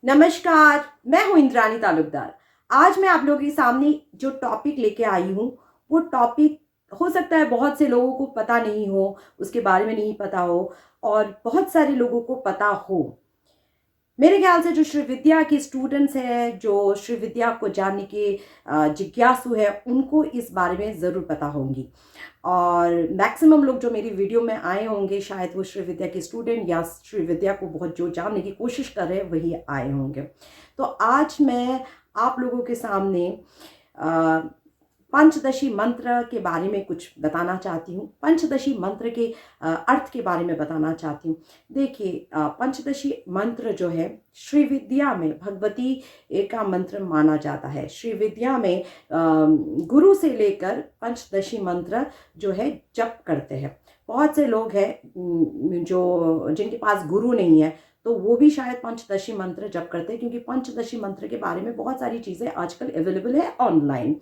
नमस्कार, मैं हूँ इंद्रानी तालुकदार। आज मैं आप लोगों के सामने जो टॉपिक लेके आई हूँ, वो टॉपिक हो सकता है बहुत से लोगों को पता नहीं हो, उसके बारे में नहीं पता हो और बहुत सारे लोगों को पता हो। मेरे ख्याल से जो श्री विद्या के स्टूडेंट्स हैं, जो श्री विद्या को जानने के जिज्ञासु है, उनको इस बारे में ज़रूर पता होंगी। और मैक्सिमम लोग जो मेरी वीडियो में आए होंगे, शायद वो श्री विद्या के स्टूडेंट या श्री विद्या को बहुत जो जानने की कोशिश कर रहे हैं वही आए होंगे। तो आज मैं आप लोगों के सामने पंचदशी मंत्र के बारे में कुछ बताना चाहती हूँ। पंचदशी मंत्र के अर्थ के बारे में बताना चाहती हूँ। देखिए, पंचदशी मंत्र जो है श्री विद्या में भगवती का मंत्र माना जाता है। श्री विद्या में गुरु से लेकर पंचदशी मंत्र जो है जप करते हैं। बहुत से लोग हैं जो जिनके पास गुरु नहीं है, तो वो भी शायद पंचदशी मंत्र जप करते हैं, क्योंकि पंचदशी मंत्र के बारे में बहुत सारी चीज़ें आजकल अवेलेबल है ऑनलाइन।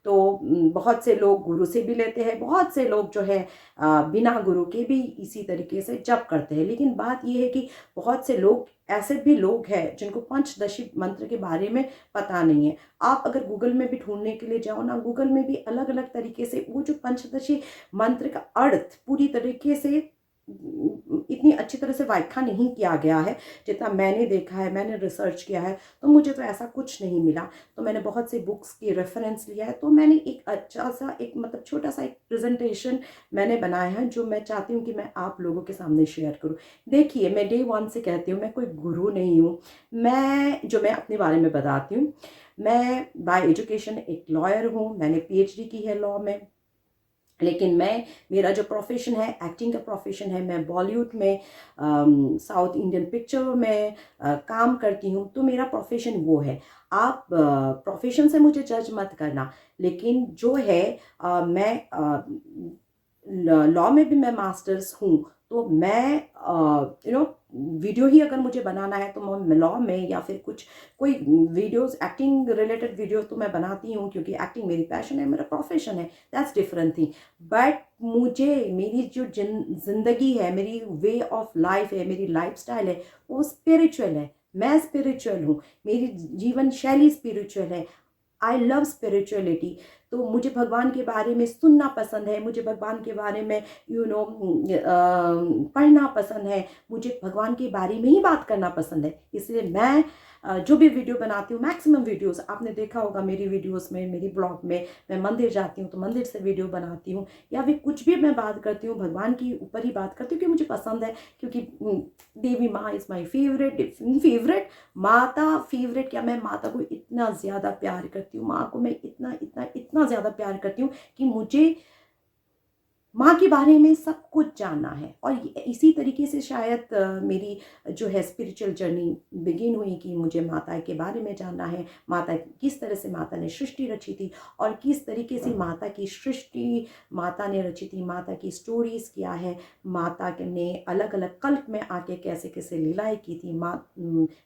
तो बहुत से लोग गुरु से भी लेते हैं, बहुत से लोग जो है बिना गुरु के भी इसी तरीके से जप करते हैं। लेकिन बात यह है कि बहुत से लोग ऐसे भी लोग हैं जिनको पंचदशी मंत्र के बारे में पता नहीं है। आप अगर गूगल में भी ढूंढने के लिए जाओ ना, गूगल में भी अलग अलग तरीके से वो जो पंचदशी मंत्र का अर्थ पूरी तरीके से इतनी अच्छी तरह से व्याख्या नहीं किया गया है जितना मैंने देखा है, मैंने रिसर्च किया है। तो मुझे तो ऐसा कुछ नहीं मिला। तो मैंने बहुत से बुक्स की रेफरेंस लिया है, तो मैंने एक अच्छा सा एक मतलब छोटा सा एक प्रेजेंटेशन मैंने बनाया है, जो मैं चाहती हूँ कि मैं आप लोगों के सामने शेयर करूँ। देखिए, मैं डे वन से कहती हूँ, मैं कोई गुरु नहीं हूँ। मैं अपने बारे में बताती हूँ। मैं बाय एजुकेशन एक लॉयर हूँ। मैंने पीएचडी की है लॉ में। लेकिन मेरा जो प्रोफेशन है, एक्टिंग का प्रोफेशन है। मैं बॉलीवुड में साउथ इंडियन पिक्चर में काम करती हूँ। तो मेरा प्रोफेशन वो है। आप प्रोफेशन से मुझे जज मत करना, लेकिन जो है मैं लॉ में भी मैं मास्टर्स हूँ। तो मैं वीडियो ही अगर मुझे बनाना है तो मैं लॉ में या फिर कोई वीडियोस, एक्टिंग रिलेटेड वीडियो तो मैं बनाती हूँ, क्योंकि एक्टिंग मेरी पैशन है, मेरा प्रोफेशन है। That's different thing. बट मुझे मेरी जो जिंदगी है, मेरी वे ऑफ लाइफ है, मेरी लाइफस्टाइल है, वो स्पिरिचुअल है। मैं स्पिरिचुअल हूँ। मेरी जीवन शैली स्पिरिचुअल है। I love spirituality. तो मुझे भगवान के बारे में सुनना पसंद है, मुझे भगवान के बारे में पढ़ना पसंद है, मुझे भगवान के बारे में ही बात करना पसंद है। इसलिए मैं जो भी वीडियो बनाती हूँ, मैक्सिमम वीडियोस आपने देखा होगा मेरी वीडियोस में, मेरी ब्लॉग में, मैं मंदिर जाती हूँ तो मंदिर से वीडियो बनाती हूँ, या फिर कुछ भी मैं बात करती हूँ भगवान की ऊपर ही बात करती हूँ, क्योंकि मुझे पसंद है। क्योंकि देवी माँ इज़ माई फेवरेट माता। फेवरेट क्या, मैं माता को इतना ज़्यादा प्यार करती हूँ, माँ को मैं इतना इतना इतना ज़्यादा प्यार करती हूँ कि मुझे माँ के बारे में सब कुछ जानना है। और इसी तरीके से शायद मेरी जो है स्पिरिचुअल जर्नी बिगिन हुई, कि मुझे माता के बारे में जानना है। माता किस तरह से माता ने सृष्टि रची थी, और किस तरीके से माता की सृष्टि माता ने रची थी, माता की स्टोरीज क्या है, माता ने अलग अलग कल्प में आके कैसे कैसे लीलाएं की थी,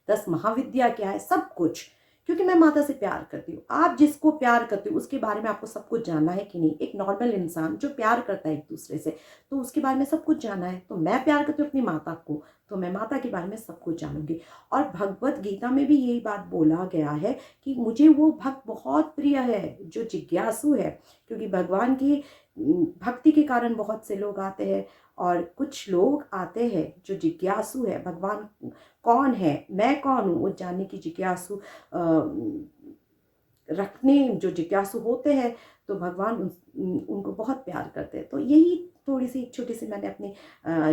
10 महाविद्या क्या है, सब कुछ। क्योंकि मैं माता से प्यार करती हूँ। आप जिसको प्यार करते हो उसके बारे में आपको सब कुछ जानना है कि नहीं? एक नॉर्मल इंसान जो प्यार करता है एक दूसरे से, तो उसके बारे में सब कुछ जानना है। तो मैं प्यार करती हूँ अपनी माता को, तो मैं माता के बारे में सब कुछ जानूंगी। और भगवत गीता में भी यही बात बोला गया है कि मुझे वो भक्त बहुत प्रिय है जो जिज्ञासु है। क्योंकि भगवान की भक्ति के कारण बहुत से लोग आते हैं, और कुछ लोग आते हैं जो जिज्ञासु है। भगवान कौन है, मैं कौन हूँ, वो जानने की जिज्ञासु रखने जो जिज्ञासु होते हैं, तो भगवान उनको बहुत प्यार करते हैं। तो यही थोड़ी सी छोटी सी मैंने अपनी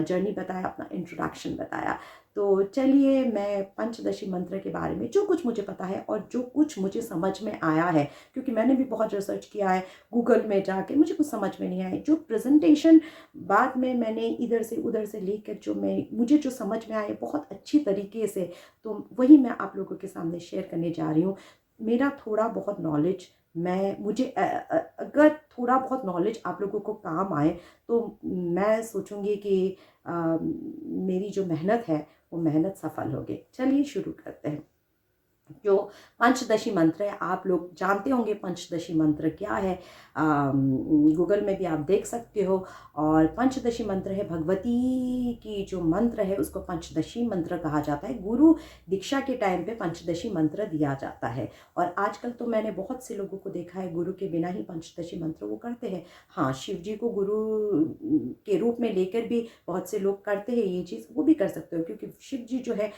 जर्नी बताया, अपना इंट्रोडक्शन बताया। तो चलिए, मैं पंचदशी मंत्र के बारे में जो कुछ मुझे पता है और जो कुछ मुझे समझ में आया है, क्योंकि मैंने भी बहुत रिसर्च किया है गूगल में जाके, मुझे कुछ समझ में नहीं आया। जो प्रेजेंटेशन बाद में मैंने इधर से उधर से लेकर मुझे जो समझ में आया बहुत अच्छी तरीके से, तो वही मैं आप लोगों के सामने शेयर करने जा रही हूँ। मेरा थोड़ा बहुत नॉलेज, अगर थोड़ा बहुत नॉलेज आप लोगों को काम आए, तो मैं सोचूंगी कि मेरी जो मेहनत है वो मेहनत सफल होगी। चलिए शुरू करते हैं। जो पंचदशी मंत्र है, आप लोग जानते होंगे पंचदशी मंत्र क्या है। गूगल में भी आप देख सकते हो। और पंचदशी मंत्र है भगवती की जो मंत्र है उसको पंचदशी मंत्र कहा जाता है। गुरु दीक्षा के टाइम पे पंचदशी मंत्र दिया जाता है। और आजकल तो मैंने बहुत से लोगों को देखा है गुरु के बिना ही पंचदशी मंत्र वो करते हैं। हाँ, शिव जी को गुरु के रूप में लेकर भी बहुत से लोग करते हैं ये चीज़, वो भी कर सकते हो, क्योंकि शिव जी जो है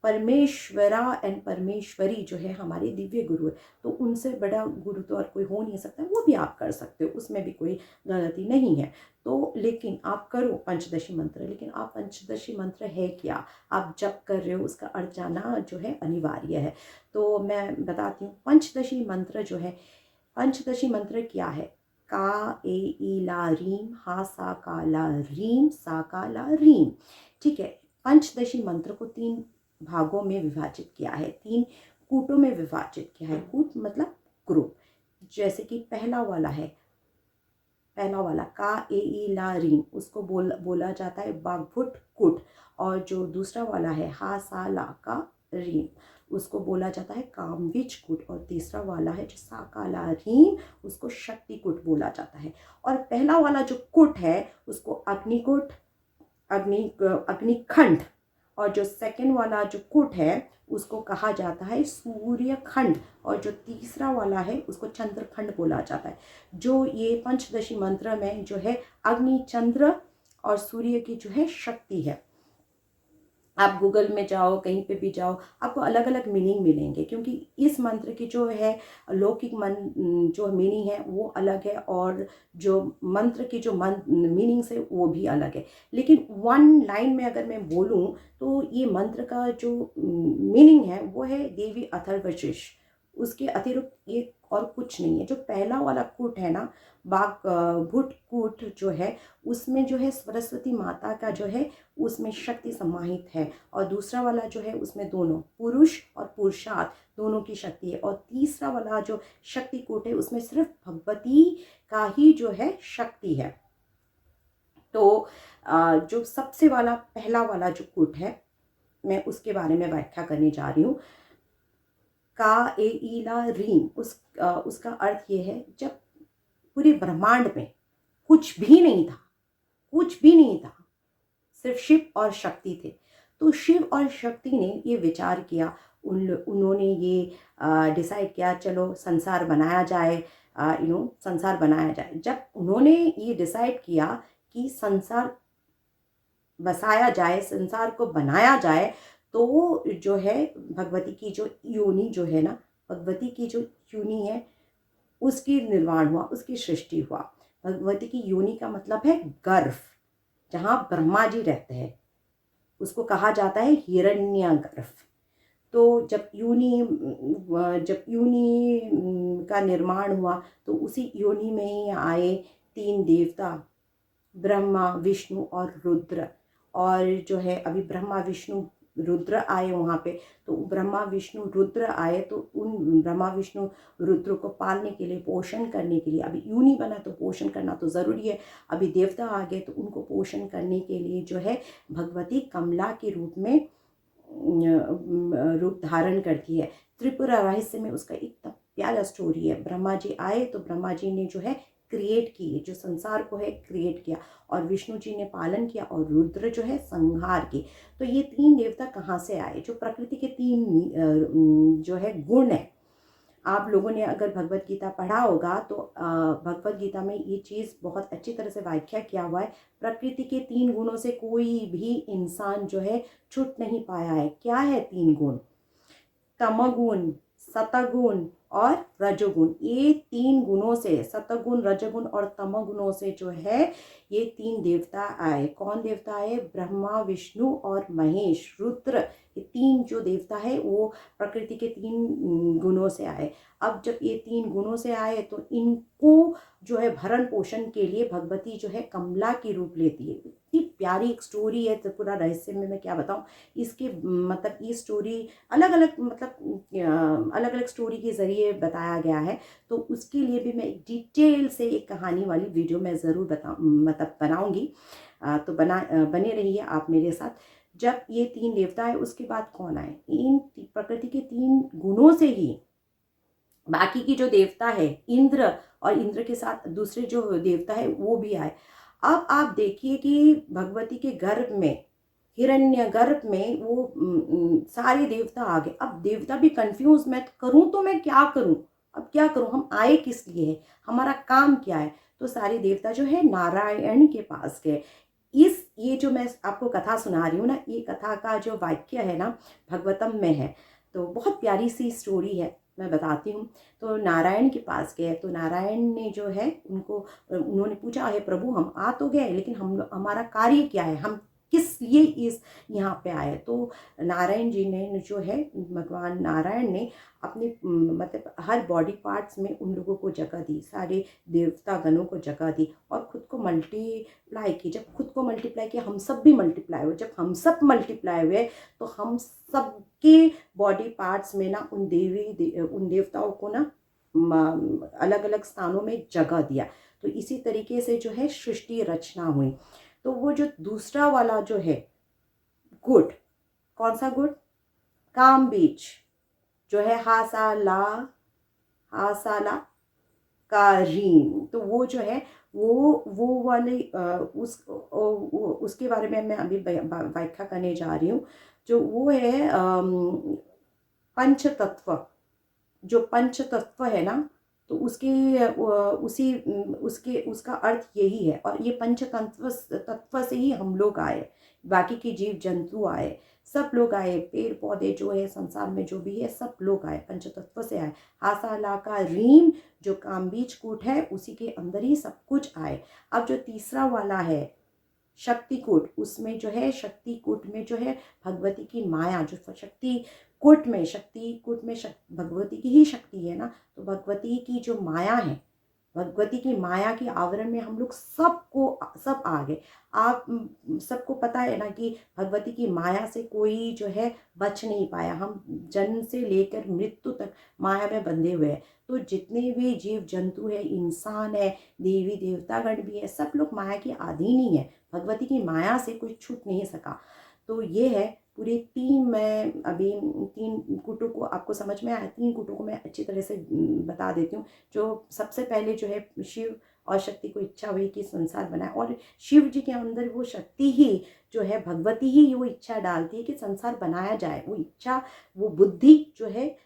परमेश्वरा एंड परमेश्वरी जो है हमारे दिव्य गुरु है। तो उनसे बड़ा गुरु तो और कोई हो नहीं सकता, वो भी आप कर सकते हो, उसमें भी कोई गलती नहीं है। तो लेकिन आप करो पंचदशी मंत्र। लेकिन आप पंचदशी मंत्र है क्या, आप जब कर रहे हो उसका अर्थ जानना जो है अनिवार्य है। तो मैं बताती हूँ पंचदशी मंत्र जो है। पंचदशी मंत्र क्या है? का ए ई ला रीम, हा सा का ला रीम, सा का ला रीम। ठीक है। पंचदशी मंत्र को 3 भागों में विभाजित किया है, 3 कूटों में विभाजित किया है। कूट मतलब ग्रुप। जैसे कि पहला वाला का ए ई ला रीम, उसको बोला जाता है बागभुट कुट। और जो दूसरा वाला है हा सा ला का रीम, उसको बोला जाता है कामविच कुट। और तीसरा वाला है जो सा का ला रीम, उसको शक्ति कुट बोला जाता है। और पहला वाला जो कुट है उसको अग्निकुट, अग्निखंड। और जो सेकंड वाला जो कुट है उसको कहा जाता है सूर्य खंड। और जो तीसरा वाला है उसको चंद्रखंड बोला जाता है। जो ये पंचदशी मंत्र में जो है अग्नि, चंद्र और सूर्य की जो है शक्ति है। आप गूगल में जाओ, कहीं पे भी जाओ, आपको अलग अलग मीनिंग मिलेंगे, क्योंकि इस मंत्र की जो है लौकिक जो मीनिंग है वो अलग है, और जो मंत्र की जो मीनिंग्स है वो भी अलग है। लेकिन वन लाइन में अगर मैं बोलूँ तो ये मंत्र का जो मीनिंग है वो है देवी अथर्वशीष। उसके अतिरिक्त ये और कुछ नहीं है। जो पहला वाला कूट है ना, भुट कूट जो है, उसमें जो है सरस्वती माता का जो है उसमें शक्ति समाहित है। और दूसरा वाला जो है उसमें दोनों पुरुष और पुरुषार्थ दोनों की शक्ति है। और तीसरा वाला जो शक्ति कूट है उसमें सिर्फ भगवती का ही जो है शक्ति है। तो जो सबसे वाला पहला वाला जो कूट है, मैं उसके बारे में व्याख्या करने जा रही हूँ। का ए ई ला रीम, उसका अर्थ ये है जब पूरे ब्रह्मांड में कुछ भी नहीं था, कुछ भी नहीं था, सिर्फ शिव और शक्ति थे। तो शिव और शक्ति ने ये विचार किया, उन्होंने ये डिसाइड किया चलो संसार बनाया जाए, संसार बनाया जाए। जब उन्होंने ये डिसाइड किया कि संसार बसाया जाए, संसार को बनाया जाए, तो जो है भगवती की जो योनि जो है ना, भगवती की जो योनि है उसकी निर्माण हुआ, उसकी सृष्टि हुआ। भगवती की योनि का मतलब है गर्भ, जहाँ ब्रह्मा जी रहते हैं, उसको कहा जाता है हिरण्यगर्भ। तो जब योनि का निर्माण हुआ तो उसी योनि में ही आए 3 देवता, ब्रह्मा, विष्णु और रुद्र। और जो है अभी ब्रह्मा, विष्णु, रुद्र आए वहाँ पे। तो ब्रह्मा, विष्णु, रुद्र आए, तो उन ब्रह्मा, विष्णु, रुद्र को पालने के लिए, पोषण करने के लिए, अभी यूनी बना तो पोषण करना तो ज़रूरी है। अभी देवता आ गए तो उनको पोषण करने के लिए जो है भगवती कमला के रूप में रूप धारण करती है। त्रिपुरा रहस्य में उसका एक प्यारा स्टोरी है। ब्रह्मा जी आए तो ब्रह्मा जी ने जो है क्रिएट की, जो संसार को है क्रिएट किया, और विष्णु जी ने पालन किया, और रुद्र जो है संहार की। तो ये 3 देवता कहाँ से आए? जो प्रकृति के 3 जो है गुण है। आप लोगों ने अगर भगवत गीता पढ़ा होगा तो भगवत गीता में ये चीज़ बहुत अच्छी तरह से व्याख्या किया हुआ है। प्रकृति के 3 गुणों से कोई भी इंसान जो है छूट नहीं पाया है। क्या है 3 गुण? तमगुण, सतगुण और रजोगुण। ये 3 गुणों से, सतगुण, रजोगुण और तमगुणों से जो है ये 3 देवता आए। कौन देवता आए? ब्रह्मा, विष्णु और महेश, रुद्र। ये 3 जो देवता है वो प्रकृति के 3 गुणों से आए। अब जब ये 3 गुणों से आए तो इनको जो है भरण पोषण के लिए भगवती जो है कमला की रूप लेती है। इतनी प्यारी एक स्टोरी है त्रिपुरा रहस्य में, मैं क्या बताऊँ। इसके मतलब ये स्टोरी अलग अलग, मतलब अलग अलग स्टोरी के ज़रिए बताया गया है। तो उसके लिए भी मैं एक डिटेल से एक कहानी वाली वीडियो मैं ज़रूर बनाऊंगी। तो बने रहिए आप मेरे साथ। जब ये 3 देवता है उसके बाद कौन आए? इन प्रकृति के 3 गुणों से ही बाकी की जो देवता है इंद्र, और इंद्र के साथ दूसरे जो देवता है वो भी आए। अब आप देखिए कि भगवती के गर्भ में, हिरण्य गर्भ में वो सारे देवता आ गए। अब देवता भी कंफ्यूज, मैं करूं तो मैं क्या करूं, अब क्या करूं, हम आए किस लिए है, हमारा काम क्या है? तो सारे देवता जो है नारायण के पास गए। ये जो मैं आपको कथा सुना रही हूँ ना, ये कथा का जो वाक्य है ना भगवतम में है, तो बहुत प्यारी सी स्टोरी है, मैं बताती हूँ। तो नारायण के पास गए, तो नारायण ने जो है उन्होंने पूछा, है प्रभु हम आ तो गए लेकिन हमारा कार्य क्या है, हम किस लिए इस यहाँ पे आए? तो नारायण जी ने जो है, भगवान नारायण ने अपने मतलब हर बॉडी पार्ट्स में उन लोगों को जगह दी, सारे देवता गणों को जगह दी, और खुद को मल्टीप्लाई की। जब खुद को मल्टीप्लाई किया, हम सब भी मल्टीप्लाई हुए। जब हम सब मल्टीप्लाई हुए तो हम सबके बॉडी पार्ट्स में ना उन देवताओं को ना अलग अलग स्थानों में जगह दिया। तो इसी तरीके से जो है सृष्टि रचना हुई। तो वो जो दूसरा वाला जो है गुड, कौन सा गुड? काम बीज जो है हासाला का रीम, तो वो जो है वो वाले उसके बारे में मैं अभी व्याख्या करने जा रही हूँ। जो वो है पंच तत्व, जो पंच तत्व है ना, तो उसका अर्थ यही है। और ये पंच तत्व से ही हम लोग आए, बाकी के जीव जंतु आए, सब लोग आए, पेड़ पौधे जो है संसार में जो भी है सब लोग आए, पंच तत्व से आए। हासाला का रीम जो कामबीज कूट है उसी के अंदर ही सब कुछ आए। अब जो तीसरा वाला है शक्तिकूट, उसमें जो है शक्तिकूट में जो है भगवती की माया, जो शक्तिकूट में भगवती की ही शक्ति है ना, तो भगवती की जो माया है, भगवती की माया के आवरण में हम लोग सब आ गए। आप सबको पता है ना कि भगवती की माया से कोई जो है बच नहीं पाया। हम जन्म से लेकर मृत्यु तक माया में बंधे हुए हैं। तो जितने भी जीव जंतु है, इंसान है, देवी देवतागण भी है, सब लोग माया के अधीन ही है। भगवती की माया से कोई छूट नहीं सका। तो ये है पूरे 3, मैं अभी 3 कूटों को आपको समझ में आया, 3 कूटों को मैं अच्छी तरह से बता देती हूँ। जो सबसे पहले जो है शिव और शक्ति को इच्छा हुई कि संसार बनाए, और शिव जी के अंदर वो शक्ति ही जो है, भगवती ही वो इच्छा डालती है कि संसार बनाया जाए। वो इच्छा, वो बुद्धि जो है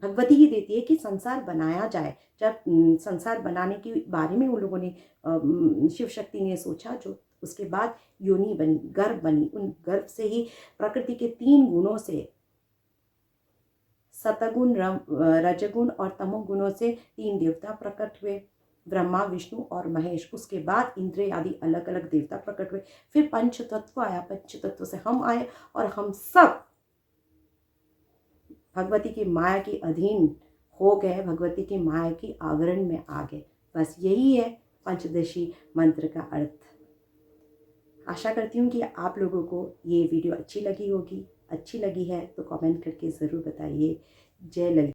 भगवती ही देती है कि संसार बनाया जाए। जब संसार बनाने के बारे में उन लोगों ने शिव शक्ति ने सोचा, जो उसके बाद योनि बनी, गर्भ बनी। उन गर्भ से ही प्रकृति के 3 गुणों से, सतगुण, रजगुण और तमोगुणों से 3 देवता प्रकट हुए, ब्रह्मा, विष्णु और महेश। उसके बाद इंद्र आदि अलग अलग देवता प्रकट हुए। फिर पंच तत्व आया, पंच तत्व से हम आए, और हम सब भगवती की माया के अधीन हो गए, भगवती की माया की आवरण में आ गए। बस यही है पंचदशी मंत्र का अर्थ। आशा करती हूँ कि आप लोगों को ये वीडियो अच्छी लगी होगी। अच्छी लगी है तो कमेंट करके ज़रूर बताइए। जय ललिता।